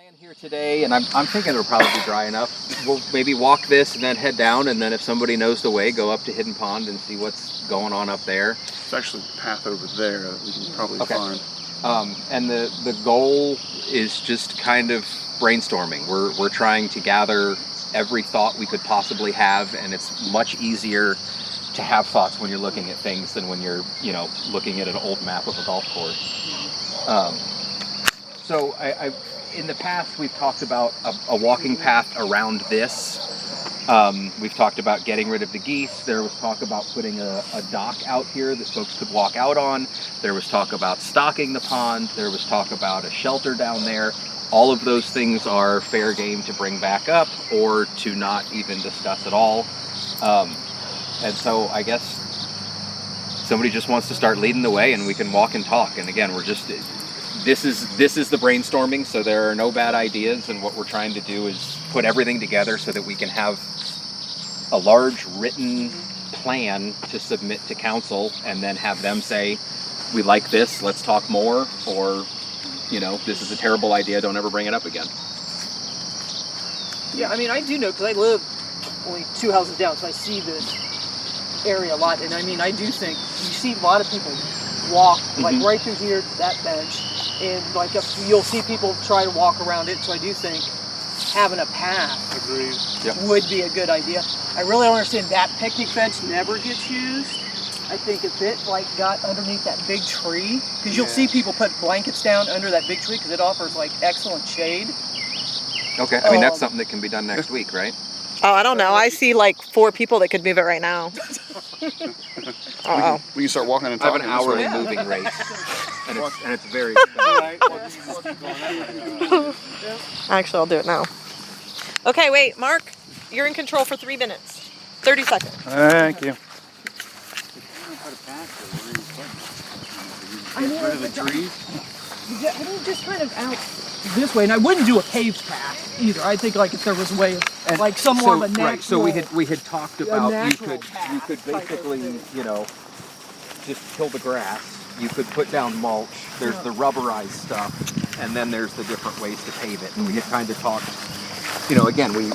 Plan here today, and I'm thinking it'll probably be dry enough. We'll maybe walk this and then head down, and then if somebody knows the way, go up to Hidden Pond and see what's going on up there. It's actually a path over there that we can probably find. And the goal is just kind of brainstorming. We're trying to gather every thought we could possibly have, and it's much easier to have thoughts when you're looking at things than when you're, looking at an old map of a golf course. So in the past, we've talked about a walking path around this. We've talked about getting rid of the geese. There was talk about putting a dock out here that folks could walk out on. There was talk about stocking the pond. There was talk about a shelter down there. All of those things are fair game to bring back up or to not even discuss at all. And so I guess somebody just wants to start leading the way and we can walk and talk. And again, this is the brainstorming, so there are no bad ideas, and what we're trying to do is put everything together so that we can have a large written plan to submit to council and then have them say, we like this, let's talk more, or this is a terrible idea, don't ever bring it up again. Yeah, I mean, I do know, because I live only 2 houses down, so I see this area a lot, and I mean, I do think you see a lot of people walk like right through here to that bench, and like you'll see people try to walk around it. So I do think having a path would be a good idea. I really don't understand that picnic bench never gets used. I think if it got underneath that big tree, because you'll see people put blankets down under that big tree because it offers excellent shade. Okay, I mean that's something that can be done next week, right? Oh, I don't know. I see 4 people that could move it right now. We can start walking and I have talking. an hourly moving rate, and it's very expensive. Actually, I'll do it now. Okay, wait, Mark, you're in control for 3 minutes. 30 seconds. Thank you. I know, the trees? I mean, just kind of out this way, and I wouldn't do a paved path either. I think if there was a way of some more of a natural. Right. So we had talked about you could basically just kill the grass. You could put down mulch. There's the rubberized stuff, and then there's the different ways to pave it. And we had kind of talked. Again, we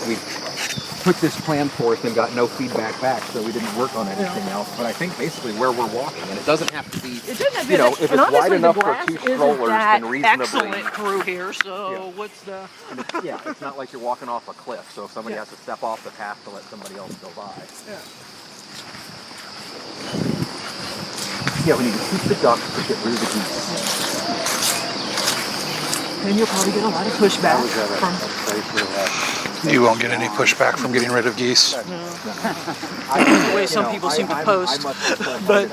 put this plan forth and got no feedback back, so we didn't work on anything else. But I think basically where we're walking, and it doesn't have to be, if it's wide enough for 2 strollers, then reasonably. Excellent through here, so what's the? Yeah, it's not like you're walking off a cliff, so if somebody has to step off the path to let somebody else go by. Yeah, we need to keep the ducks to get rid of the geese. And you'll probably get a lot of pushback from. You won't get any pushback from getting rid of geese. The way some people seem to post. But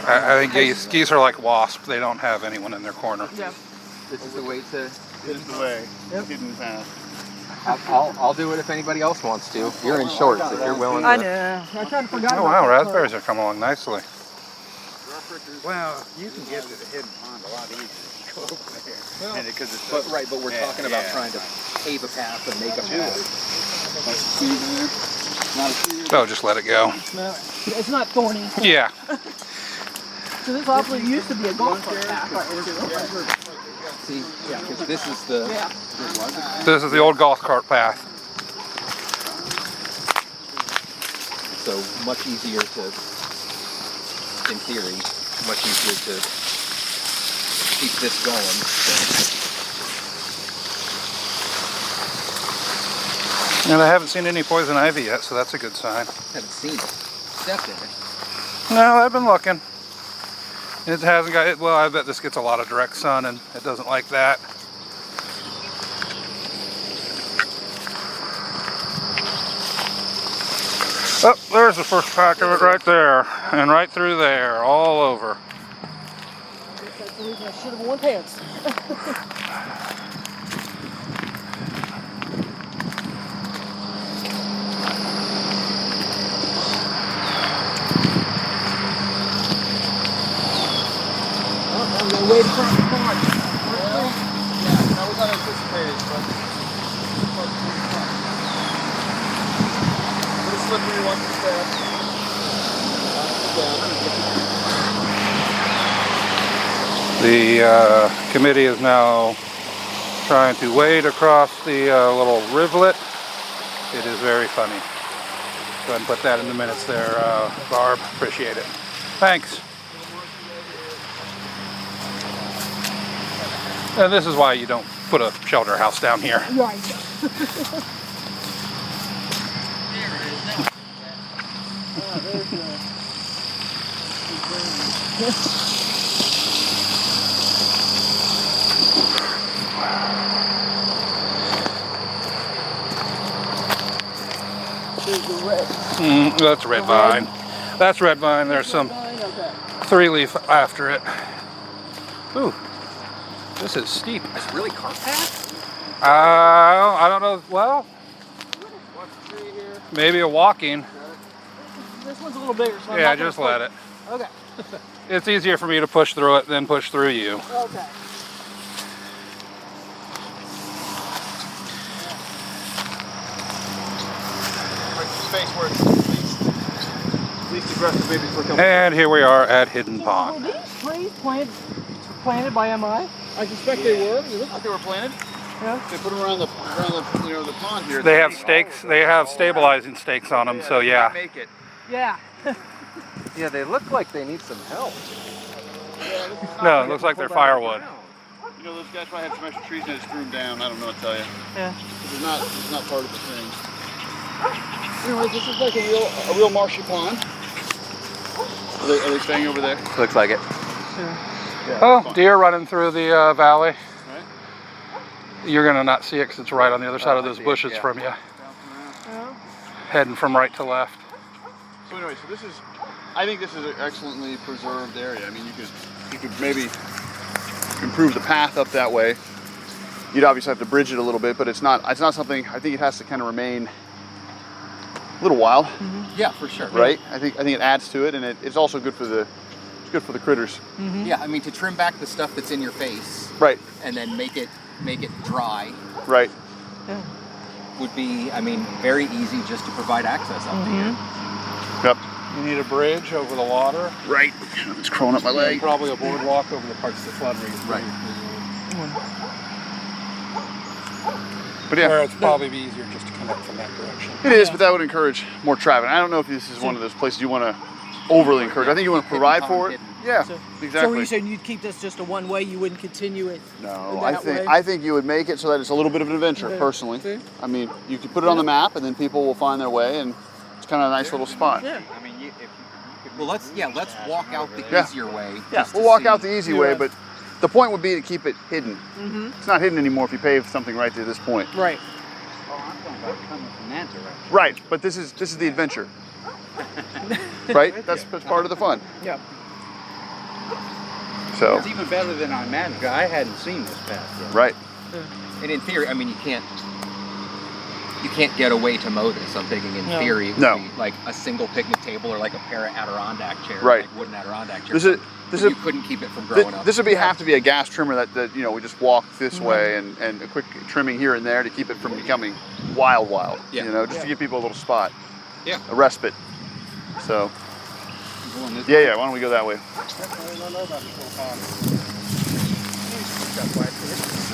I think geese are like wasps. They don't have anyone in their corner. Yeah. This is the way to. This is the way. Hidden path. I'll do it if anybody else wants to. You're in shorts if you're willing to. I know. I kind of forgot. Oh wow, raspberries are coming along nicely. Well, you can get to the Hidden Pond a lot easier. Go over there. But we're talking about trying to pave a path and make a path. Oh, just let it go. It's not thorny. Yeah. So this obviously used to be a golf cart path. See, yeah, because this is the. This is the old golf cart path. So much easier to, in theory, much easier to keep this going. And I haven't seen any poison ivy yet, so that's a good sign. Haven't seen it. Stepped in it. No, I've been looking. It hasn't got it. Well, I bet this gets a lot of direct sun, and it doesn't like that. Oh, there's the first pack of it right there, and right through there, all over. That's the reason I should have worn pants. Way across the pond. Yeah, that was unanticipated, but a little slippery once it's there. The committee is now trying to wade across the little rivulet. It is very funny. Go ahead and put that in the minutes there, Barb. Appreciate it. Thanks. And this is why you don't put a shelter house down here. Right. There's the red. That's red vine. That's red vine. There's some Okay. 3-leaf after it. Ooh, this is steep. It's really carp path? I don't know. Well, maybe a walking. This one's a little bigger, so I'm Yeah, not gonna just let it. Okay. It's easier for me to push through it than push through you. Okay. Space where it's least aggressive, maybe for a couple. And here we are at Hidden Were Pond. these trees planted by MI? I suspect they were. They look like they were planted. Yeah. They put them around the the pond here. They have stakes. They have stabilizing stakes on them. So yeah. Make it. Yeah. Yeah, they look like they need some help. No, it looks like they're firewood. You know, those guys probably had some extra trees and they just threw them down. I don't know what to tell you. Yeah. It's not part of the thing. Anyways, this is like a real marshy pond. Are they staying over there? Looks like it. Yeah, Oh, fine. deer running through the valley. Right. You're gonna not see it because it's right on the other side of I those see it, bushes yeah. from you. Yeah. Heading from right to left. So anyway, I think this is an excellently preserved area. I mean, you could maybe improve the path up that way. You'd obviously have to bridge it a little bit, but it's not something. I think it has to kind of remain a little wild, Yeah, for sure. right? I think it adds to it, and it's also good for the critters. Yeah, I mean to trim back the stuff that's in your face Right, and then make it dry right. would be, I mean, very easy just to provide access up to here. Yep. You need a bridge over the water. Right. It's crawling up my leg. Probably a boardwalk over the parts that flood region. Right. But yeah, Where it's probably be easier just to connect from that direction. it is, but that would encourage more traffic. I don't know if this is one of those places you want to overly encourage. I think you want to provide for it. Yeah, So exactly. were you saying you'd keep this just a one way? You wouldn't continue it? No, that way? I think you would make it so that it's a little bit of an adventure, Okay. personally. See? I mean, you could put it on the map, and then people will find their way, and it's kind of a nice little spot. Yeah. I mean, well, let's walk out the Yeah. easier way. Yeah. just to We'll walk see. out the easy way, but the point would be to keep it hidden. Mm-hmm. It's not hidden anymore if you pave something right to this point. Right. Oh, I'm talking about coming from that direction. Right, but this is the adventure. Right? That's part of the fun. Yeah. So, It's even better than I imagined. I hadn't seen this path yet. right. And in theory, I mean, you can't get away to mow this. I'm thinking in No. theory, it would No. be like a single picnic table or like a pair of Adirondack chairs, Right. like wooden Adirondack chairs. This is But this you is couldn't keep it from growing up. this would have to be a gas trimmer that you know we just walk this way and a quick trimming here and there to keep it from becoming wild. Yeah. You know, just to give people a little spot. Yeah. A respite. So, Going this yeah. Why don't we go that way?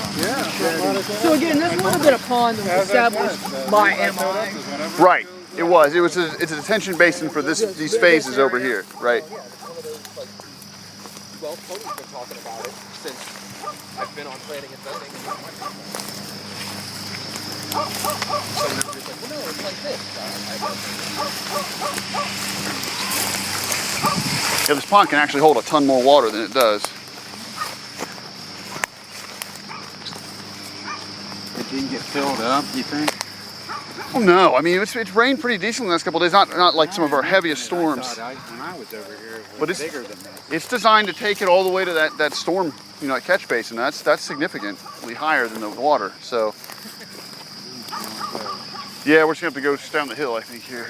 So again, this would have been a pond that was established by MI. Right. It was. It's a detention basin for these phases over here. Right. Well, Tony's been talking about it since I've been on planning and building. So it's like, well, no, it's like this. Yeah, this pond can actually hold a ton more water than it does. It didn't get filled up, you think? Oh no, I mean it's rained pretty decently the last couple of days. Not like some of our heaviest I storms. thought when I was over here, it But was it's- bigger than this. It's designed to take it all the way to that storm, you know, at catch basin. That's significantly higher than the water. So yeah, we're just gonna have to go down the hill, I think here.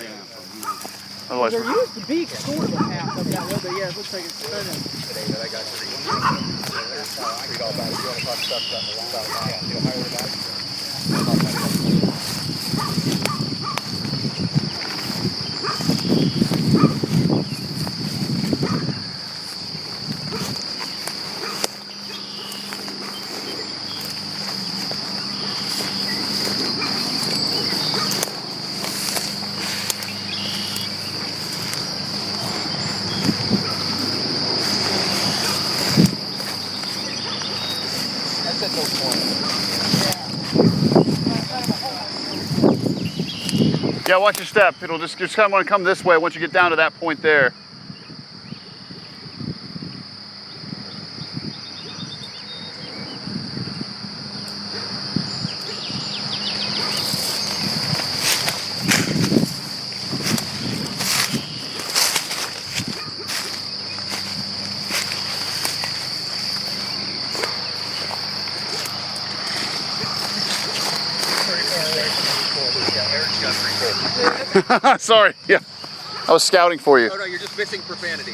Otherwise, There used to be sort of a path up that way, but yeah, it looks like it's kind of. Today that I got to read. Read all about it. You want to talk stuff about you know, higher about it? Yeah, watch your step. It'll just kind of want to come this way once you get down to that point there. Sorry, yeah. I was scouting for you. Oh no, you're just missing profanity.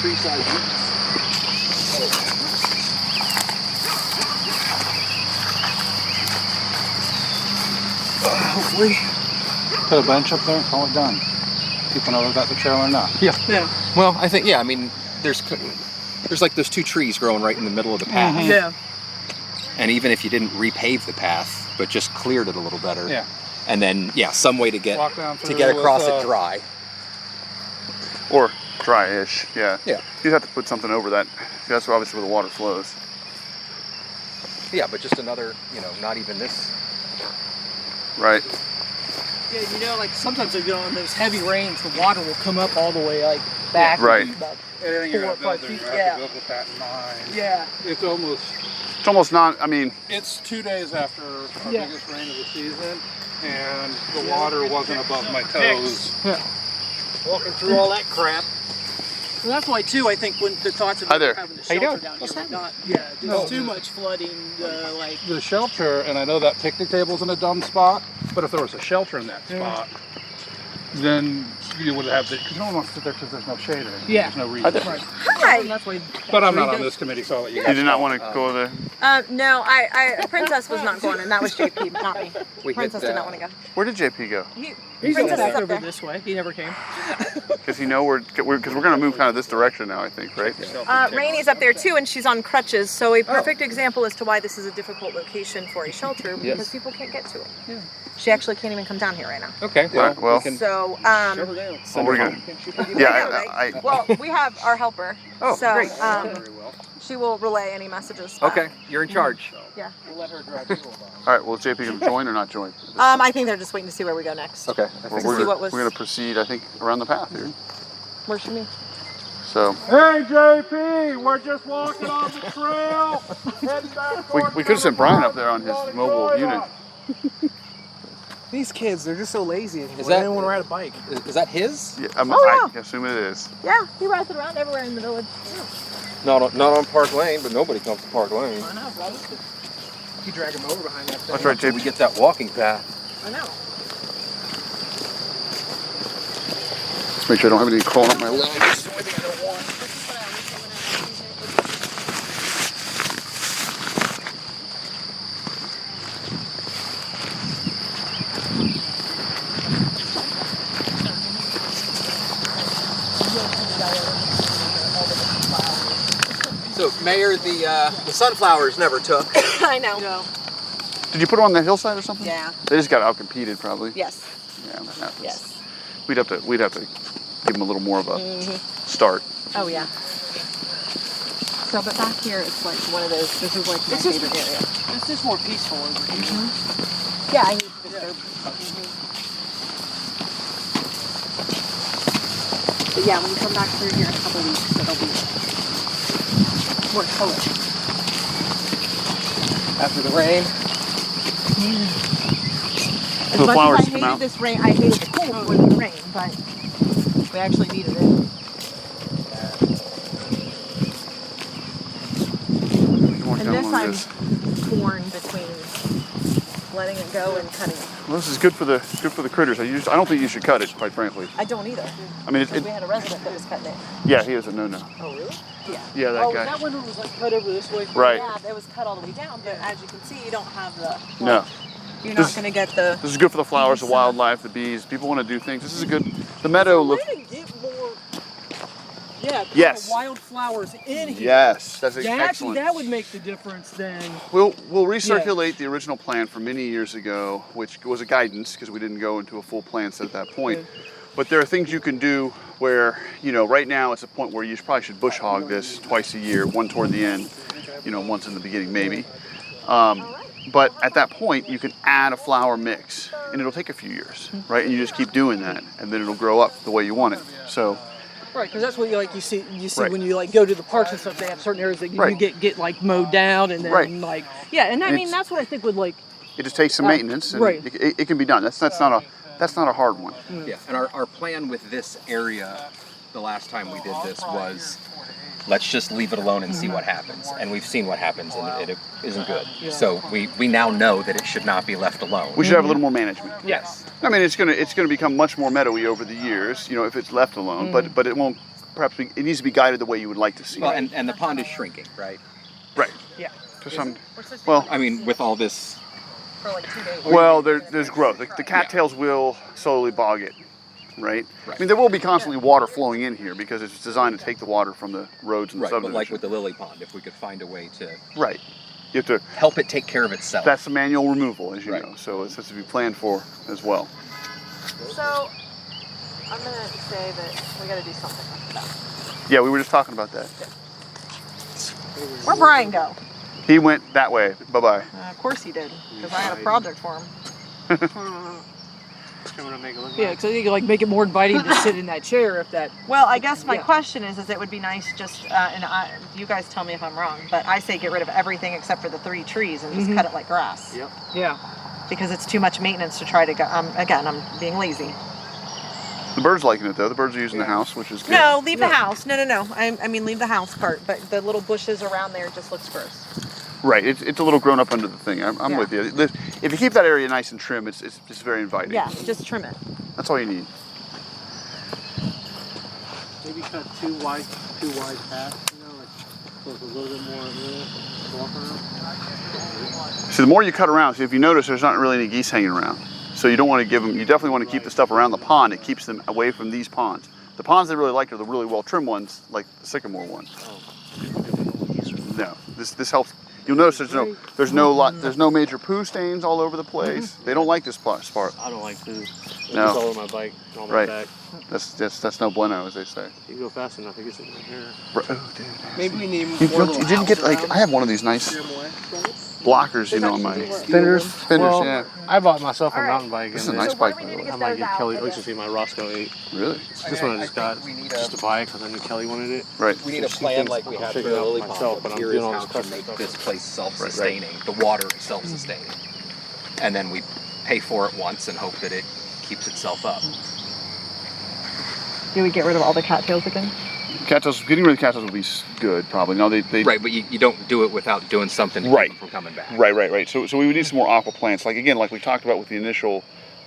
Tree size. Hopefully. Put a bench up there and call it done. People know about the trail or not. Yeah. Yeah. Well, I think I mean, there's like those 2 trees growing right in the middle of the path, Yeah. and even if you didn't repave the path, but just cleared it a little better, Yeah. and then some way to Walk down get through across with, it dry. Or dry-ish, yeah. Yeah. You'd have to put something over that. That's obviously where the water flows. Yeah, but just another, not even this. Right. Yeah, like sometimes on those heavy rains, the water will come up all the way like back. Right. About Anything you're 4 or gonna 5 build, you feet. have Yeah. to build with that in mind. Yeah. It's almost not, I mean, it's 2 days after our Yeah. biggest rain of the season, and the water wasn't above my toes. Walking through all that crap. Well, that's why too. I think when the thoughts of Hi there. having a How you shelter doing? down here, not there's No. too much flooding. Like The shelter, and I know that picnic table's in a dumb spot, but if there was a shelter in that spot, then you would have because no one wants to sit there because there's no shade or anything. Yeah. There's no reason. right. Hi. That's why. But I'm not on this committee, so I'll let you you guys did not know. want to go there. No, Princess was not going, and that was JP, not me. We Princess hit, did not want to go. Where did JP go? He's Princess is back up over there. this way. He never came. Because we're going to move kind of this direction now, I think, right? Rainy's up there too, and she's on crutches. So a perfect example as to why this is a difficult location for a shelter because people can't get to it. Yeah. She actually can't even come down here right now. Okay. All right, well, So, well, we're good. Yeah, I well, we have our helper. Oh, so, great. she will relay any messages. back. Okay, you're in charge. Yeah. We'll let her drive you along. all right, well, JP going to join or not join? I think they're just waiting to see where we go next. Okay. We're see what was- going to proceed, I think, around the path here. Where's she me? So Hey JP, we're just walking on the trail. Heading back we could have sent Brian up there on his mobile unit. These kids, they're just so lazy. Is They that- don't want to ride a bike. Is that his? Yeah, Oh, I assume it is. Yeah, he rides it around everywhere in the village. Not on Park Lane, but nobody comes to Park Lane. I know, right? You drag him over behind that thing. That's right, We JP. get that walking path. I know. Let's make sure I don't have any crawling up my legs. So, Mayor, the sunflowers never took. I know. No. Did you put them on the hillside or something? Yeah. They just got outcompeted, probably. Yes. Yeah, that happens. Yes. We'd have to give them a little more of a start. Oh yeah. So, but back here, it's like one of those. This is like my favorite area. It's just more peaceful over here. Yeah, I need to disturb. But yeah, when you come back through here in a couple weeks, it'll be more color. After the rain. As The much flowers as I come hated out. this rain, I hated the cold more than the rain, but we actually needed it. And this I'm torn between letting it go and cutting it. Well, this is good for the critters. I don't think you should cut it, quite frankly. I don't either. I mean, Because we had a resident that was cutting it. yeah, he is a no-no. Oh, really? Yeah. Yeah, that Oh, guy. that one was like cut over this way. Right. Yeah, it was cut all the way down, but as you can see, you don't have the. No. You're This- not going to get the. This is good for the flowers, the wildlife, the bees. People want to do things. This is a good. The meadow looks. Way to get more. Yeah. Yes. Wildflowers in here. Yes, that's Yeah, actually, excellent. that would make the difference then. We'll recirculate the original plan from many years ago, which was a guidance because we didn't go into a full plan set at that point. But there are things you can do where, right now it's a point where you probably should bush hog this twice a year, one toward the end, once in the beginning maybe. But at that point, you can add a flower mix, and it'll take a few years, right? And you just keep doing that, and then it'll grow up the way you want it. So, right, because that's what you see Right. when you go to the parks and stuff. They have certain areas that you Right. get mowed down, and then Right. and I And mean it's- that's what I think would it just takes some maintenance, and right. it can be done. That's not a hard one. Yeah, and our plan with this area, the last time we did this, was let's just leave it alone and see what happens. And we've seen what happens, and it isn't good. So we now know that it should not be left alone. We should have a little more management. Yes. I mean, it's gonna become much more meadowy over the years, if it's left alone. But it won't. Perhaps it needs to be guided the way you would like to see Well, it. and the pond is shrinking, right? Right. Yeah. To some. We're supposed to Well, I mean, with all this, for like 2 days. Well, there's growth. The cattails will slowly bog it, right? I mean, there will be constantly water flowing in here because it's designed to take the water from the roads and the right, but subdivision. like with the lily pond, if we could find a way to Right. You have to. help it take care of itself. That's the manual removal, as you Right. know. So it has to be planned for as well. So I'm gonna say that we gotta do something with that. Yeah, we were just talking about that. Where'd Brian go? He went that way. Bye bye. Of course he did, because I had a project for him. Yeah, because I think make it more inviting to sit in that chair if that. Well, I guess my Yeah. question is it would be nice just, you guys tell me if I'm wrong, but I say get rid of everything except for the 3 trees and just cut it like grass. Yep. Yeah. Because it's too much maintenance to try to go, again, I'm being lazy. The birds liking it though. The birds are using the house, which is good. No, leave the house. No. I mean, leave the house part, but the little bushes around there just looks gross. Right. It's a little grown up under the thing. I'm Yeah. with you. If you keep that area nice and trim, it's very inviting. Yeah, just trim it. That's all you need. Maybe cut two wide paths, like so it's a little bit more room to walk around. See, the more you cut around, if you notice, there's not really any geese hanging around. So you don't want to give them. You definitely want to keep the stuff around the pond. It keeps them away from these ponds. The ponds they really like are the really well trimmed ones, like the sycamore ones. No, this helps. You'll notice there's no major poo stains all over the place. They don't like this spot. I don't like food. No. It's all over my bike, on my Right. back. That's no bueno, as they say. You go fast enough, it gets in my hair. Oh, dude. Maybe we need You didn't get I have one of these nice blockers, on my Spinners? Well, yeah. I bought myself a All right. mountain bike. This is a and nice So what bike, do we by need the to way. I get might those get out? Kelly. I used to see my Roscoe 8. Really? This one I just got we need just to buy because I knew Kelly wanted it. Right. We need a plan like we have for figure the it out lily myself, pond. but I'm Here doing is all how this to custom make stuff. this place self-sustaining. The water is self-sustaining, and then we pay for it once and hope that it keeps itself up. Do we get rid of all the cattails again? Cattails, getting rid of cattails would be good, probably. No, they Right, but you don't do it without doing something to Right. keep them from coming back. Right. So we would need some more aqua plants. Like we talked about with the initial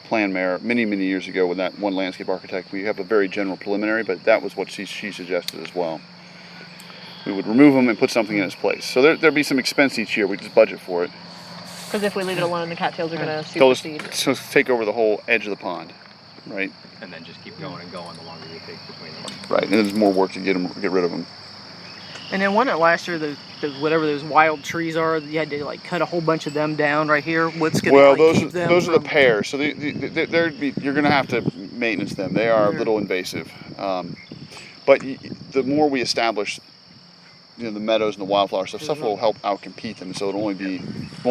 plan, Mayor, many years ago with that one landscape architect. We have a very general preliminary, but that was what she suggested as well. We would remove them and put something in its place. So there'd be some expense each year. We just budget for it. Because if we leave it alone, the cattails are going to They'll supersede. just take over the whole edge of the pond, right? And then just keep going and going the longer you take between them. Right. And there's more work to get rid of them. And then one that last year, the whatever those wild trees are, you had to cut a whole bunch of them down right here. What's going to keep them? Those are the from- pears. So you're going to have to maintenance them. They are a little invasive. But the more we establish, the meadows and the wildflower stuff will help outcompete them. So won't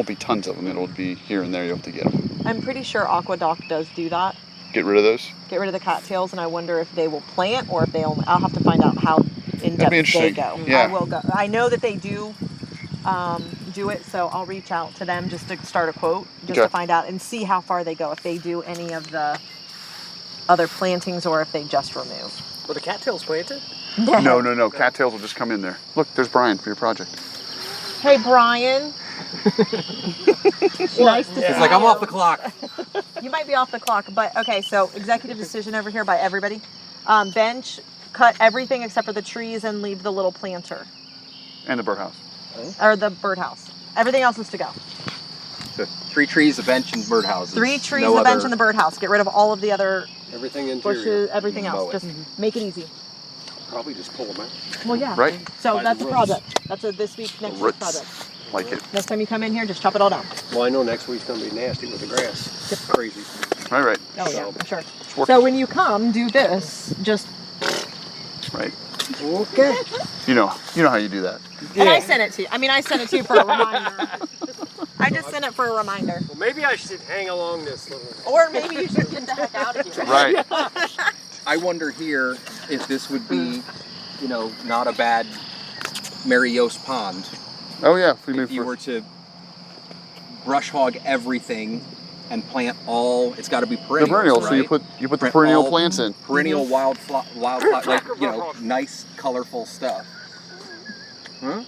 be tons of them. It'll be here and there. You have to get them. I'm pretty sure AquaDoc does do that. Get rid of those. Get rid of the cattails, and I wonder if they will plant or if they only. I'll have to find out how in That'd depth be they interesting. go. Yeah. I will go. I know that they do it, so I'll reach out to them just to start a quote, just to Okay. find out and see how far they go. If they do any of the other plantings or if they just remove. Were the cattails planted? No. Cattails will just come in there. Look, there's Brian for your project. Hey, Brian. Nice to see It's like I'm off the clock. You might be off the clock, but okay, so executive decision over here by everybody. Bench, cut everything except for the trees and leave the little planter. And the birdhouse. Or the birdhouse. Everything else is to go. So 3 trees, a bench, and birdhouses. 3 trees, No the bench, other- and the birdhouse. Get rid of all of the other Everything interior. bushes, everything else. Mow it. Just make it easy. Probably just pull them out. Well, yeah. Right? So By that's the a roots. project. That's a this week, next week Roots. project. like it. Next time you come in here, just chop it all down. Well, I know next week's gonna be nasty with the grass. Crazy. Right. Oh yeah, for sure. work. So when you come, do this. Just Right. Okay. You know how you do that. and I sent it to you. I mean, I sent it to you for a reminder. I just sent it for a reminder. Well, maybe I should hang along this little. Or maybe you should get the heck out of here. Right. I wonder here if this would be, you know, not a bad Mary Yost pond. Oh yeah. If we move If you for- were to brush hog everything and plant all, it's got to be perennials, the perennial, right? so you put the Print perennial all plants in. Perennial wild like, you know, nice, colorful stuff. Huh?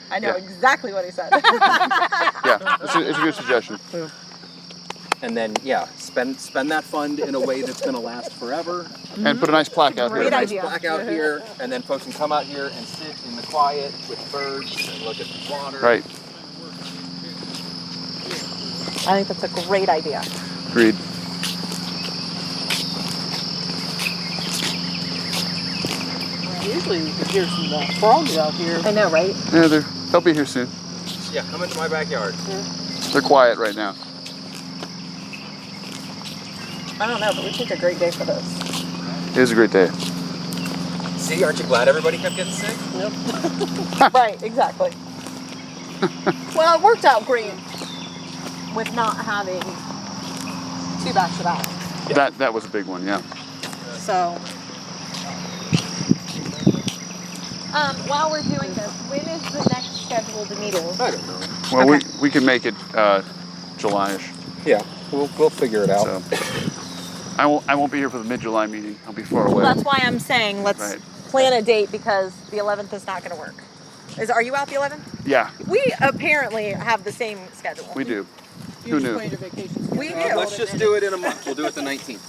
I know Yeah. exactly what he said. Yeah, it's a good suggestion. And then, yeah, spend that fund in a way that's going to last forever. And put a nice plaque out Great here. Nice idea. plaque out here, and then folks can come out here and sit in the quiet with birds and look at the water. Right. I think that's a great idea. Agreed. Usually we could hear some frogs out here. I know, right? Yeah, they'll be here soon. Yeah, come into my backyard. They're quiet right now. I don't know, but we picked a great day for this. It is a great day. See, aren't you glad everybody kept getting sick? Right, exactly. Well, it worked out great with not having 2 back-to-back. That was a big one, yeah. So, while we're doing this, when is the next scheduled meeting? I don't know. Well, Okay. we can make it July-ish. Yeah, we'll figure it out. So I won't be here for the mid-July meeting. I'll be far away. Well, that's why I'm saying let's Right. plan a date because the 11th is not going to work. Are you out the 11th? Yeah, We apparently have the same schedule. we do. You Who just knew? planned your vacation. We do. Let's just do it in a month. We'll do it the 19th.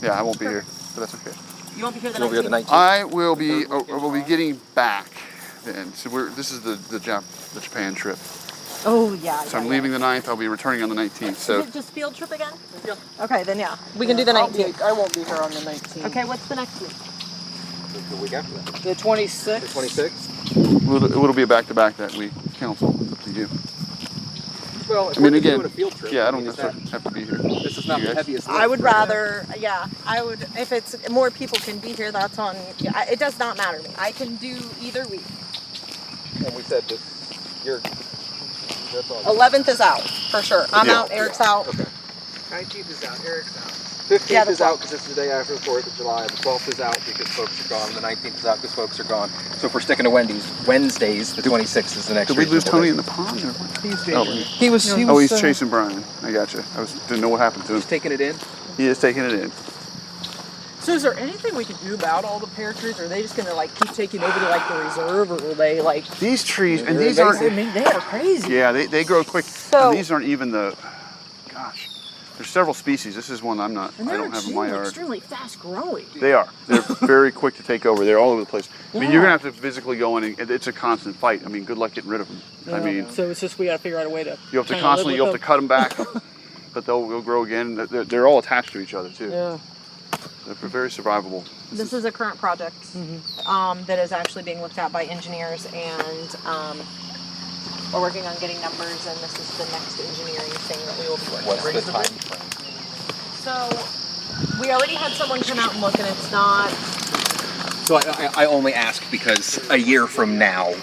Yeah, I won't be here, but that's okay. You won't be here the We'll be here the 19th? 19th. I will be. We'll be getting back then. So this is the Japan trip. Oh, yeah. So I'm leaving the 9th. I'll be returning on the 19th. So Is it just field trip again? Okay, then yeah. We can do the I'll be- 19th. I won't be here on the 19th. Okay, what's the next week? The week after that. The 26th. The 26th? it'll be a back-to-back that week. Council, it's up to you. Well, if I mean, we're again, doing a field trip, yeah, I don't mean, is necessarily have to be here. this is not You the guys? heaviest I would lift. rather, I would, if it's more people can be here, that's on, yeah, it does not matter to me. I can do either week. And we said that you're. That's all. 11th is out, for sure. I'm Yeah. out, Eric's out. Okay. 19th is out. Eric's out. 15th Yeah, the is out because it's the day after the 4th of July. The 12th is out because folks are gone. The 19th is out because folks are gone. So if we're sticking to Wednesdays, the 26th is the next. Did we lose reasonable Tony date. in the pond? Or what? He's Oh, He was. He was. oh, he's chasing Brian. I gotcha. Didn't know what happened to him. Just taking it in. He is taking it in. So is there anything we can do about all the pear trees? Or are they just gonna like keep taking over to like the reserve, or will they like? These trees, and They're these I aren't. mean, they are crazy. Yeah, they grow quick. So- And these aren't even the. Gosh, there's several species. This is one And I they're don't have in my yard. extremely fast growing. They are. They're very quick to take over. They're all over the place. I mean, Yeah. you're gonna have to physically go in, and it's a constant fight. I mean, good luck getting rid of them. I mean, so it's just we gotta figure out a way to. you have to kinda constantly, live you have to with cut them back, but they'll grow again. They're all attached to each other too. them. They're very survivable. This is a current project that is actually being looked at by engineers, and we're working on getting numbers, and this is the next engineering thing that we will be working What's on. the time frame? So we already had someone come out and look, and it's not. So I only ask because a year from now,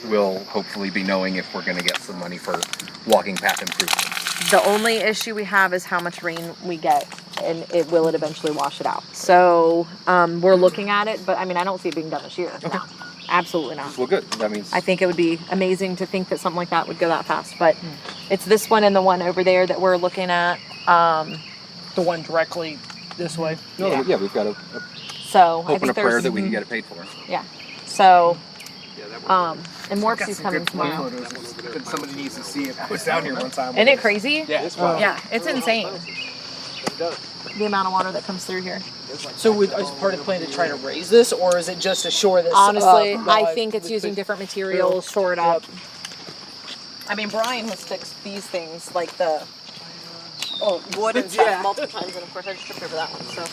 we'll hopefully be knowing if we're going to get some money for walking path improvements. The only issue we have is how much rain we get, and will it eventually wash it out. So we're looking at it, but I mean, I don't see it being done this year. No, absolutely not. Well, good. That means. I think it would be amazing to think that something like that would go that fast, but it's this one and the one over there that we're looking at. The one directly this way. No, yeah, we've got a So I hope and a think prayer there's that we can get it paid for. yeah. So and Morpsey's coming tomorrow. Somebody needs to see it. I was down here one time. Isn't it crazy? Yeah. Yeah, it's insane. The amount of water that comes through here. So is part of the plan to try to raise this, or is it just to shore this? Honestly, up? I think it's using different materials, shore it up. I mean, Brian has fixed these things, like the wood and stuff multiple times, and of course I just tripped over that one. So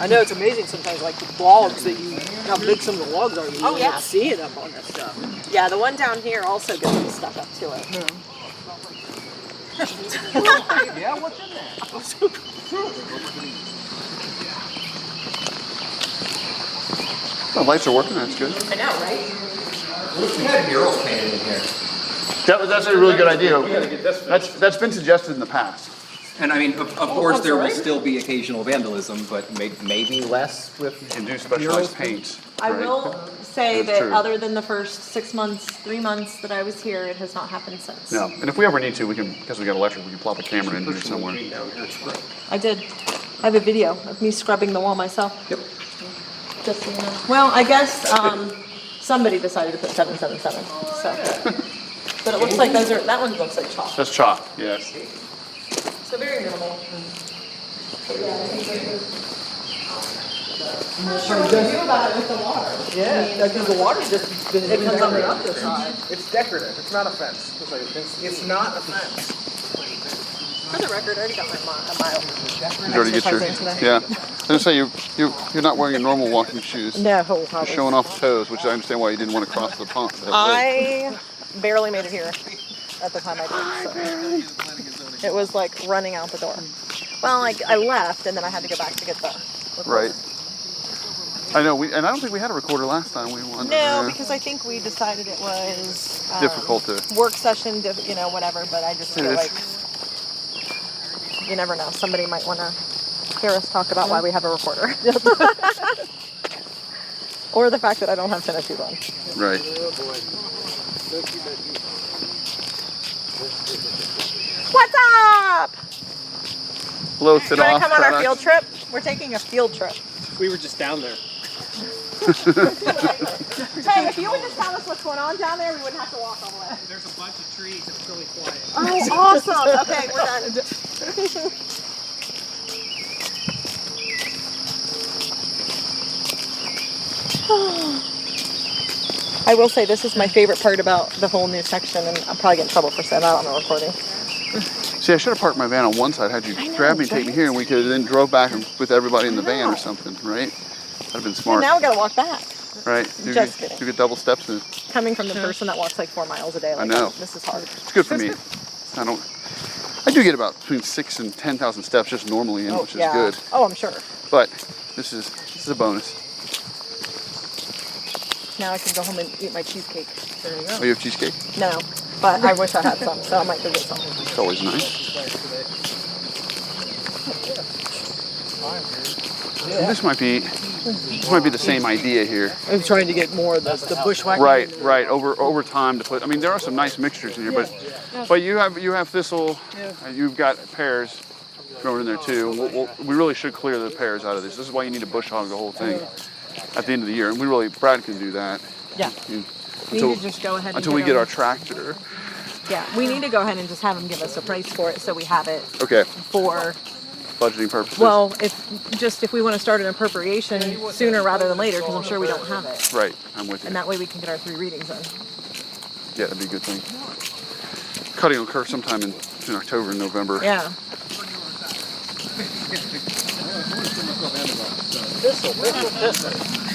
I know it's amazing sometimes, like the logs that you, how big some of the logs are. You Oh, yeah. don't see it up on that stuff. yeah, the one down here also gets me stuck up to it. Yeah, what's in there? The lights are working. That's good. I know, right? What if we had murals painted in here? That's a really good idea. That's been suggested in the past. And I mean, of course, there will still be occasional vandalism, but maybe less with. You can do specialized paints. I right? will say That's that true. other than the first 6 months, 3 months that I was here, it has not happened since. No, and if we ever need to, we can, because we got electric, we can plop a camera in here somewhere. I did. I have a video of me scrubbing the wall myself. Yep. Just so you know. Well, I guess somebody decided to put 777. So, but it looks like that one looks like chalk. That's chalk, yes. So very minimal. You about it with the water. Yeah, because the water's just been It comes up up this high. It's decorative. It's not a fence. It's not a fence. For the record, I already got my mile. Did you already get your, Exercising today. yeah. I was gonna say, you're not wearing your normal walking shoes. No, You're showing off toes, which I understand why you didn't want to cross the pond. I barely made it here at the time I did. So. It was like running out the door. Well, like I left and then I had to go back to get the recorder. Right. I know, and I don't think we had a recorder last time we won. No, because I think we decided it was difficult to. work session, whatever. But I just It feel is. like you never know. Somebody might want to hear us talk about why we have a recorder, or the fact that I don't have tennis shoes on. Right. What's up? Blow it You want off. to come on our product. field trip? We're taking a field trip. We were just down there. Hey, if you would just tell us what's going on down there, we wouldn't have to walk all the way. There's a bunch of trees. It's really quiet. Oh, awesome. Okay, we're done. I will say this is my favorite part about the whole new section, and I'll probably get in trouble for saying that on the recording. See, I should have parked my van on one side, had you grab me and take me here, and we could have then drove back with everybody in the van or something, right? That'd have been And smart, now we gotta walk back. right? Just kidding. You get double steps in. Coming from the person that walks like 4 miles a day, like, I know. this is hard. It's good for me. I do get about between 6,000 and 10,000 steps just normally in, which is good. Oh, I'm sure. But this is a bonus. Now I can go home and eat my cheesecake. There you go. Oh, you have cheesecake? No, but I wish I had some, so I might go get some. It's always nice. And this might be the same idea here. I'm trying to get more of the bushwhacking. Right. Over time to put. I mean, there are some nice mixtures in here, but you have thistle. You've got pears growing in there too. We really should clear the pears out of this. This is why you need to bush hog the whole thing at the end of the year, and Brad can do that. Yeah. You- We need to just go ahead and until we get our tractor. Yeah, we need to go ahead and just have them give us a price for it so we have it Okay, for, budgeting purposes. well, if we want to start an appropriation sooner rather than later, because I'm sure we don't have it. right, I'm with you. And that way we can get our 3 readings in. Yeah, that'd be a good thing. Cutting will occur sometime in October and November. Yeah.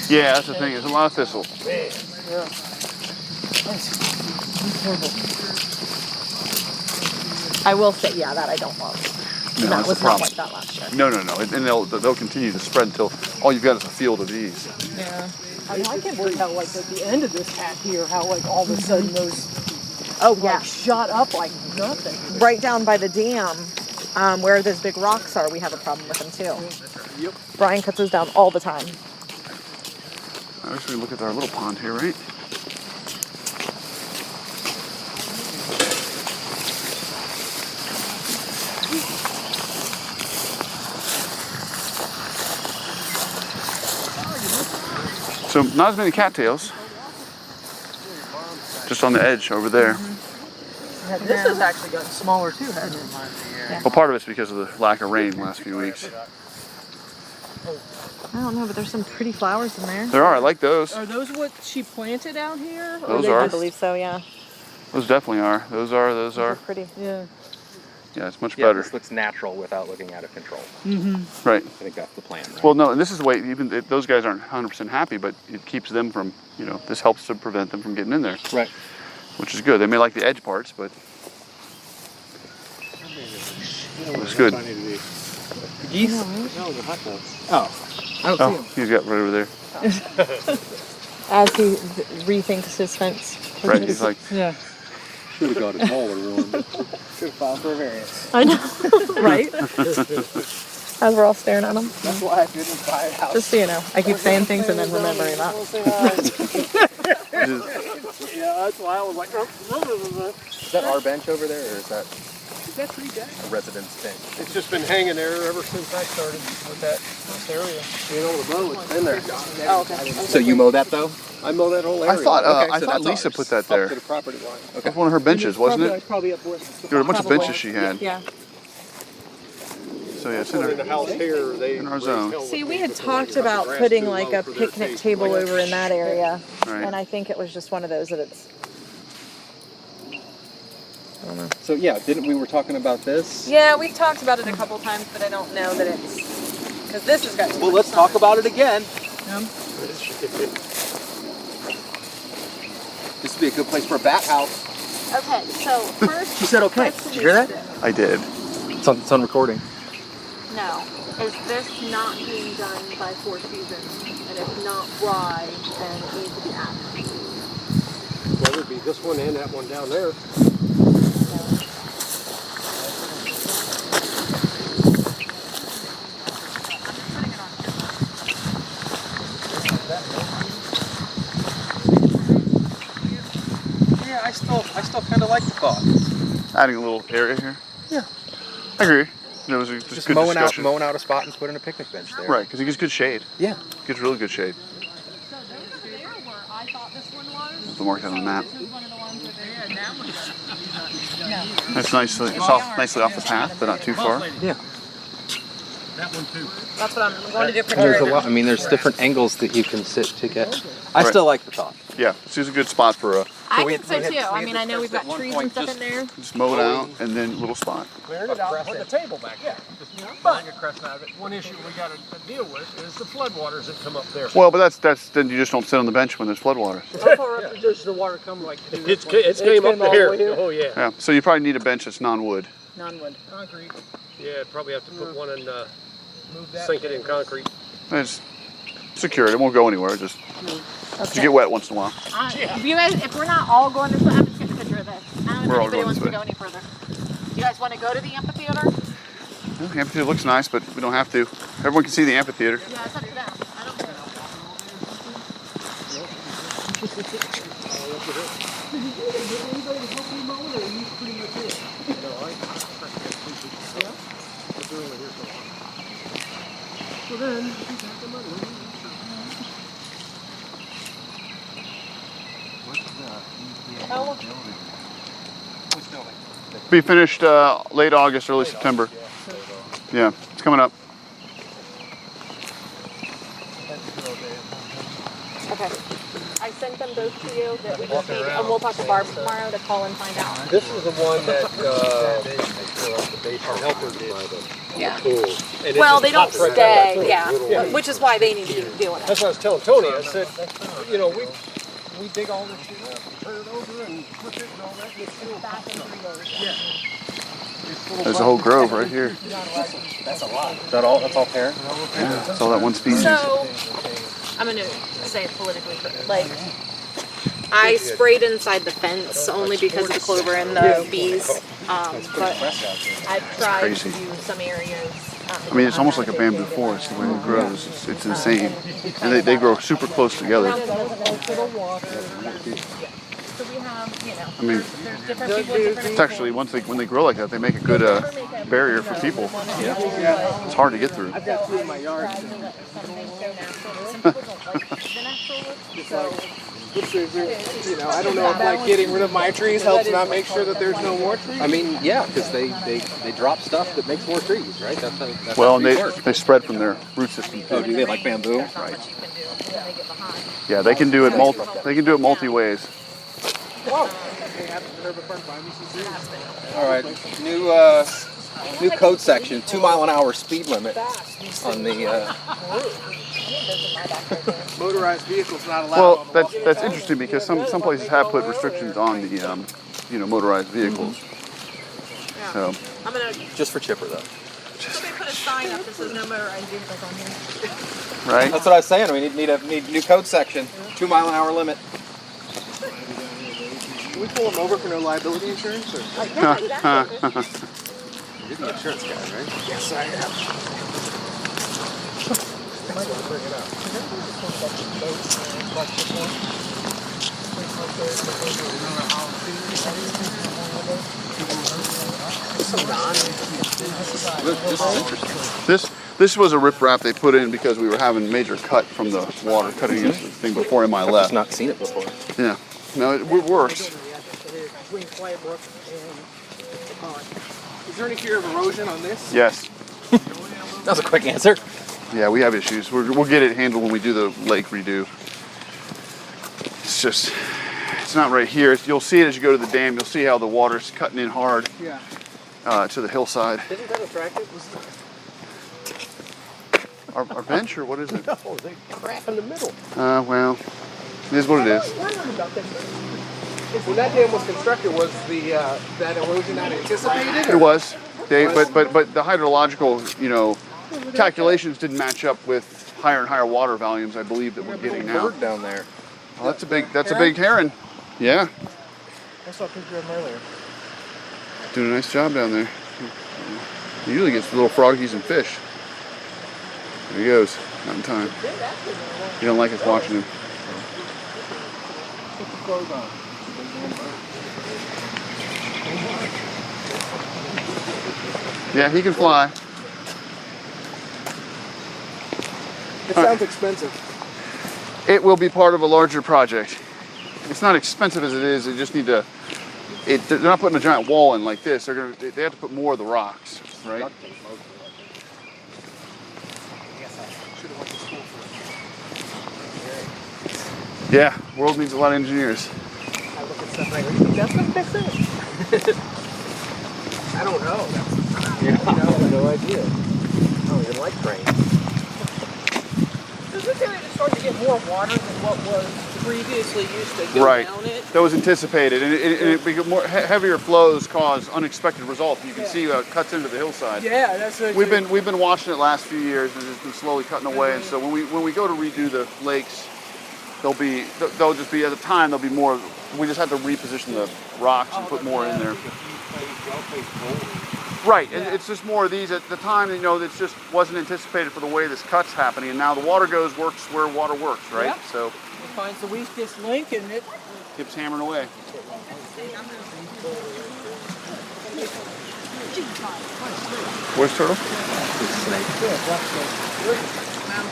Yeah, that's the thing. There's a lot of thistle. I will say, yeah, that I don't love. No, that that's was the not problem. like that last year. No. And they'll continue to spread until all you've got is a field of these. Yeah. I like it worked out like at the end of this hat here, how like all of a sudden those Oh, yeah. like shot up like nothing. Right down by the dam, where those big rocks are, we have a problem with them too. Yep. Brian cuts those down all the time. Actually, look at our little pond here, right? So not as many cattails. Just on the edge over there. This has actually gotten smaller too, hasn't it? Well, part of it's because of the lack of rain the last few weeks. I don't know, but there's some pretty flowers in there. There are. I like those. Are those what she planted out here? Those I are. believe so, yeah. Those definitely are. Those are. They're pretty. Yeah. Yeah, it's much Yeah, better. this looks natural without looking out of control. Right. I think that's the plan, right? Well, no, and this is the way, even those guys aren't 100% happy, but it keeps them from, this helps to prevent them from getting in there, right. which is good. They may like the edge parts, but looks good. Geese? No, the hot dogs. Oh. I don't Oh, see them. he's got right over there. As he rethinks his fence. Right, he's like, Yeah. Should have got a smaller one. Should have filed for a variance. I know, right? As we're all staring at him. That's why I didn't buy a house. Just so you know, I keep saying things and then remembering that. Yeah, that's why I was like, oh. Is that our bench over there, or is that That's pretty dead. a resident's bench? It's just been hanging there ever since I started with this area. You know, the mow, it's been there. Oh, okay. So you mow that though? I mow that whole area. I thought so that's Lisa ours. put that Up there. to the property line. That was one of her benches, wasn't it? Probably up with There were a bunch of Probably. benches she had. Yeah. So yeah, it's In the in house here, they in our raise zone. hell with See, we it had because talked they got about the grass putting too like low a for their picnic taste. table over in that area, Right. and I think it was just one of those that it's. I don't know. So yeah, didn't we were talking about this? Yeah, we've talked about it a couple times, but I don't know that it's because this has got. Well, let's talk about it again. This would be a good place for a bat house. Okay, so first. She said okay. first Did you hear that? initiative. I did. It's on recording. No. Is this not being done by Four Seasons? And if not, why? And it needs to be added. Well, it'd be this one and that one down there. Yeah, I still kind of like the thought. Adding a little area here. Yeah. I agree. There was just Just good mowing discussion. out a spot and putting a picnic bench there. Right, because it gets good shade. Yeah. Gets really good shade. We'll mark that on the map. That's nicely, nicely off the path, but not too far. Yeah. That's what I'm going to do for There's a her. lot. I mean, there's different angles that you can sit to get. I Right. still like the thought. Yeah, this is a good spot for a I we think so had- we too. had I mean, I know we've got at one trees point and stuff in there. just mow it out and then little spot. Clearing it out, put the table back there. But one issue we got to deal with is the floodwaters that come up there. Well, but that's then you just don't sit on the bench when there's floodwaters. How far up does the water come like? It's came up all to the way here. here? Oh yeah. Yeah, so you probably need a bench that's non-wood. Non-wood. Concrete. Yeah, probably have to put one in, sink it in concrete. It's secured. It won't go anywhere. Just you get wet once in a while. If you guys, if we're not all going this way, I'm just getting a picture of this. I don't know We're if all anybody going wants this to way. go any further. You guys want to go to the amphitheater? The amphitheater looks nice, but we don't have to. Everyone can see the amphitheater. Yeah, it's up to them. I don't care. Be finished late August, early September. Yeah, it's coming up. Okay. I sent them those to you that we just made, and we'll talk to Barb tomorrow to call and find out. This is the one that our helper did. Yeah. Cool. And it Well, just they don't pops right down stay, through. yeah, which is why they need to be doing it. That's what I was telling Tony. I said, you know, we dig all this shit up, turn it over, and push it and all that. And it's still back in There's a whole grove right here. That's a lot. Is that all? That's all pear? Yeah, it's all that one species. So, I'm gonna say it politically, like, I sprayed inside the fence only because of the clover and the bees, but I've tried to crazy. do some areas. I mean, it's almost like a bamboo forest the way it grows. It's insane. And they grow super close together. So we have, you know, I mean, there's different people, different. it's actually, when they grow like that, they make a good barrier for people. It's hard to get through. I've got two in my yard. You know, I don't know if like getting rid of my trees helps not make sure that there's no more trees. I mean, yeah, because they drop stuff that makes more trees, right? That's Well, how and trees work. they spread from their root system Oh, too. do they like bamboo? Right. Yeah, they can do it multi ways. They have Minerva Park by MCC. All right, new code section, 2 mile an hour speed limit on the. Motorized vehicles not allowed. Well, on the that's interesting because some places have put restrictions on the motorized vehicles. So I'm gonna Just for Chipper though. somebody put a sign up that says no motorized vehicles on here. right. That's what I was saying. We need new code section, 2 mile an hour limit. Can we pull them over for no liability insurance? Or? Yeah, exactly. You're the insurance guy, right? Yes, I am. This was a riprap they put in because we were having major cut from the water cutting against the thing before MI I've left. just not seen it before. Yeah. No, it works. Between Quiet Brook and the pond. Is there any fear of erosion on this? Yes. That was a quick answer. Yeah, we have issues. We'll get it handled when we do the lake redo. It's not right here. You'll see it as you go to the dam. You'll see how the water's cutting in hard Yeah. to the hillside. Isn't that attractive? Our bench, or what is it? No, they crap in the middle. Well, it is what it is. When that dam was constructed, was the that erosion not anticipated? It was. But the hydrological, calculations didn't match up with higher and higher water volumes, I believe, that we're getting now. Bird down there. Oh, that's a big heron. Yeah, I saw a picture of him earlier. doing a nice job down there. He usually gets little froggies and fish. There he goes. Not in time. You don't like us watching him. Yeah, he can fly. It sounds expensive. It will be part of a larger project. It's not expensive as it is. They just need to. They're not putting a giant wall in like this. They have to put more of the rocks, right? Yeah, world needs a lot of engineers. I look at stuff like that's what fix it. I don't know. I have no idea. I don't even like trains. Does this area just start to get more water than what was previously used to go Right. down it? That was anticipated, and it because heavier flows cause unexpected results. You can see how it cuts into the hillside. Yeah, that's what We've been watching it last few years, and it's been slowly cutting away. And so when we go to redo the lakes, they'll just be at the time there'll be more. We just have to reposition the rocks and put more in there. Right, and it's just more of these at the time. It just wasn't anticipated for the way this cut's happening, and now the water works where water works, right? Yep. So It finds the weakest link and it. keeps hammering away. Where's Turtle?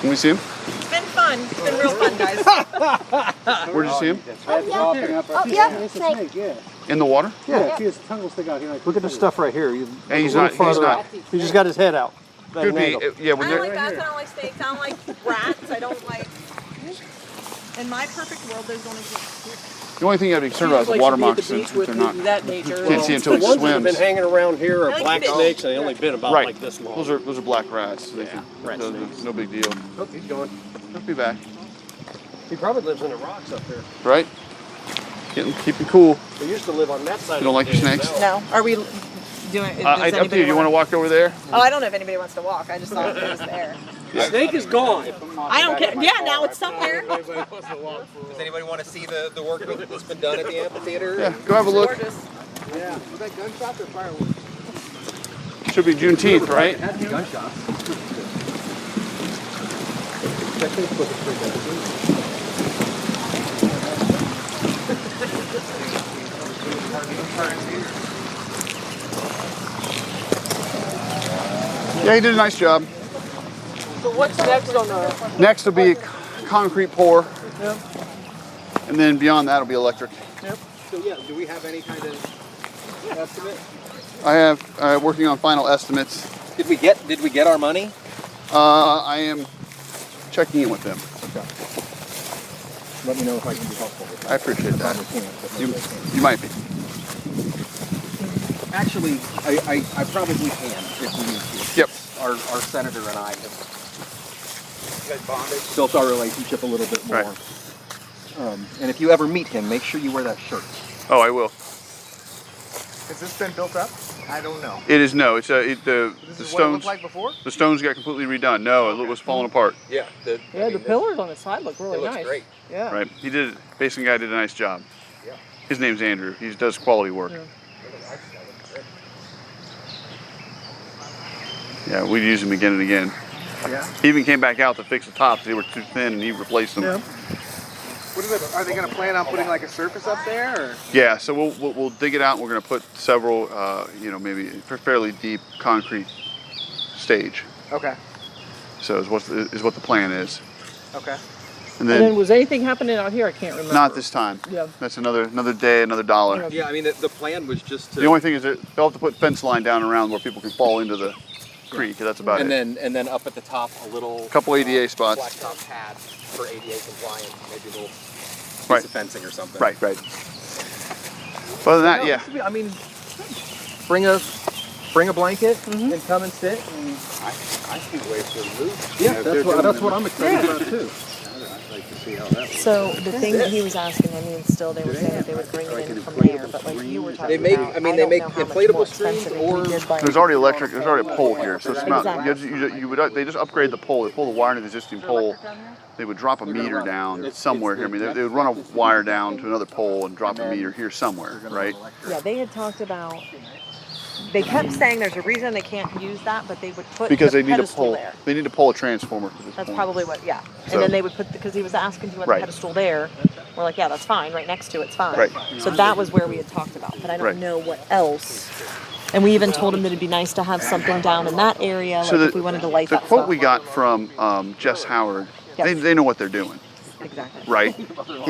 Can we see him? It's been fun. It's been real fun, guys. Where'd you see him? It's a snake, yeah. In the water? Yeah, see his tongue will stick out here. Look at the stuff right here. You, And he's a little not. He's farther not. out. He just got his head out. at Could an be. angle. Yeah. I When don't they're, like bats. I don't like snakes. I don't like rats. I don't like. In my perfect world, those don't exist. the only thing I'd be concerned about is the water moccasins. If they're not. that nature. Can't see until The he ones that have swims. been hanging around here I are like black fish. snakes, and they only been about Right. like this long. Those are black rats. So they Yeah, can, rat those- snakes. no big deal. Oh, he's going. He'll be back. He probably lives in the rocks up there. Right? Keep it cool. They used to live on that side. You don't of like the your dam. snakes? Now- No. Are we doing? Up to you. You want to walk over there? Oh, I don't know if anybody wants to walk. I just thought it was there. Snake is gone. I don't care. Yeah, now it's somewhere. Does anybody want to see the work that's been done at the amphitheater? Yeah. Go have a look. Gorgeous. Yeah. Was that gunshots or fireworks? Should be Juneteenth, right? Yeah, he did a nice job. So what's next on the? Next will be concrete pour. And then beyond that will be electric. So yeah, do we have any kind of estimate? I have working on final estimates. Did we get our money? I am checking in with them. Let me know if I can be helpful with I appreciate that. that. You might be. Actually, I probably can if we need to. Yep. Our senator and I have built our relationship a little bit more. Right. And if you ever meet him, make sure you wear that shirt. Oh, I will. Has this been built up? I don't know. It is no. It's the This is stones. what it looked like before? The stones got completely redone. No, it was falling apart. Yeah. Yeah, the pillars on the side look really nice. great. Yeah. Right. He did. Basin guy did a nice job. Yeah. His name's Andrew. He does quality work. Yeah. Yeah, we'd use him again and again. Yeah. He even came back out to fix the tops. They were too thin, and he replaced them. Yeah. What is it? Are they going to plan on putting like a surface up there? Or? Yeah, so we'll dig it out, and we're going to put several, maybe fairly deep concrete stage. Okay. So is what the plan is. Okay. And And then then was anything happening out here? I can't remember. not this time. Yeah. That's another day, another dollar. Yeah. Yeah, I mean, the plan was just to. The only thing is that they'll have to put fence line down around where people can fall into the creek. That's about and it. then up at the top a little Couple ADA spots. blacktop pad for ADA compliant, maybe a little piece Right. of fencing or something. Right. But other than that, No, yeah. this would be- I mean, bring a blanket and come and sit. And I can't wait to move. yeah, that's what I'm excited about too. I'd like to see how that So the thing that he was asking, I mean, still they were saying that they would bring it in from there, but like you were talking They make- about, I mean, I they don't make know how much inflatable more streams expensive if we or- did buy There's already electric. There's already a pole here, so it's not. Exactly. They just upgrade the pole. They pull the wire to the existing pole. They would drop a meter down somewhere here. I mean, they would run a wire down to another pole and drop a meter here somewhere, right? Yeah, they had talked about. They kept saying there's a reason they can't use that, but they would put Because the they need to pedestal pull. there. They need to pull a transformer to this That's point. probably what, yeah. So- And then they would put, because he was asking, do you want Right. the pedestal there? We're like, yeah, that's fine. Right next to it's fine. Right. So that was where we had talked about, but I don't Right. know what else. And we even told him that it'd be nice to have something down in that area, like if we wanted to light the that quote stuff. we got from Jess Howard, Yes. they know what they're doing, Exactly. right?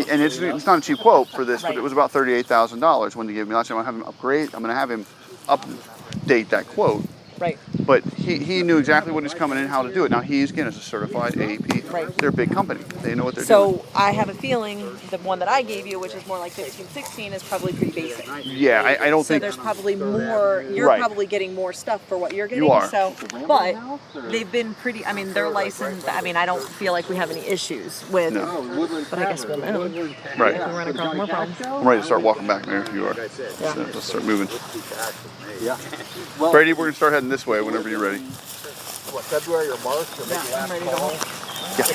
And it's not a cheap quote for this, but Right. it was about $38,000 when they gave me last time. I'm going to have him update that quote. Right. But he knew exactly what he's coming in, how to do it. Now he's again is a certified AEP. Right. They're a big company. They know what they're doing. So I have a feeling the one that I gave you, which is more like 15, 16, is probably pretty basic. Yeah, I don't So think. there's probably more. You're Right. probably getting more stuff for what you're getting. You are. So, but they've been pretty. I mean, they're licensed. I mean, I don't feel like we have any issues with. No. But I guess we'll know. Right. We run across more problems. I'm ready to start walking back there if you are. Yeah. So let's start moving. Yeah. Brady, we're gonna start heading this way whenever you're ready. What, February or March or maybe I'm ready to go. Yeah,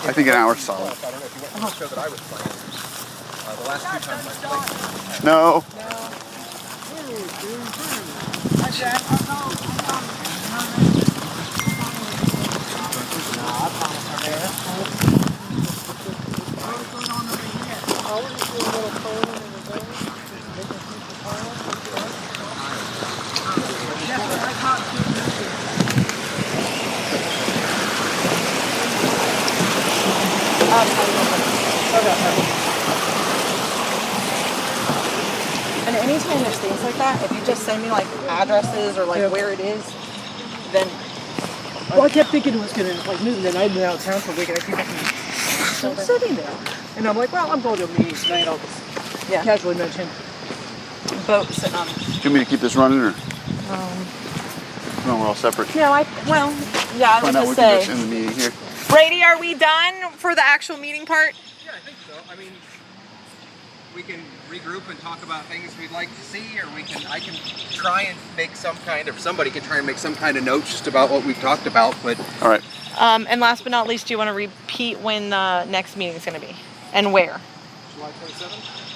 I think an hour's solid. I don't know if you want to show that I was playing. The last two times I played. No. And anytime there's things like that, if you just send me like addresses or like Yeah. where it is, then Well, I kept thinking it was gonna like move, and then I'd been out of town for a week, and I came back and still sitting there. And I'm like, well, I'm going to a meeting tonight. I'll just yeah, casually mention. boat sitting on. Do you want me to keep this running or? No, we're all separate. No, I yeah, I was Find out gonna we can just say. end the meeting here. Brady, are we done for the actual meeting part? Yeah, I think so. I mean, we can regroup and talk about things we'd like to see, or I can try and make somebody can try and make some kind of notes just about what we've talked about, but All right. And last but not least, do you want to repeat when the next meeting is going to be and where?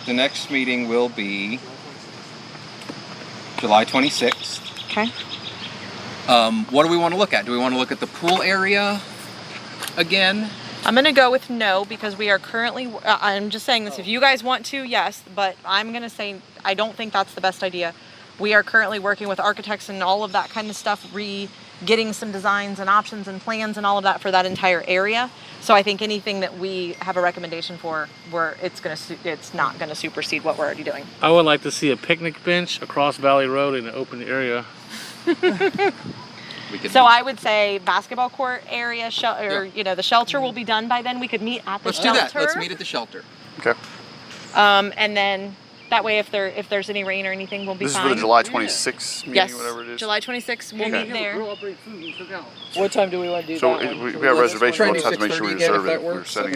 the next meeting will be July 26th. Okay. What do we want to look at? Do we want to look at the pool area again? I'm going to go with no because we are currently, I'm just saying this, if you guys want to, yes, but I'm going to say I don't think that's the best idea. We are currently working with architects and all of that kind of stuff, getting some designs and options and plans and all of that for that entire area. So I think anything that we have a recommendation for, it's not going to supersede what we're already doing. I would like to see a picnic bench across Valley Road in an open area. We could So I would say basketball court area, or Yeah. the shelter will be done by then. We could meet at the let's do shelter. that. Let's meet at the shelter. Okay. And then That way, if there's any rain or anything, we'll be This is fine. for the July 26th meeting, Yes, whatever it is. July 26th. We'll Okay. meet there. What time do we want to do So that? we one? have Let's reservations. try We'll and have do to make sure we 6:30 again, if reserve that it. We're works. setting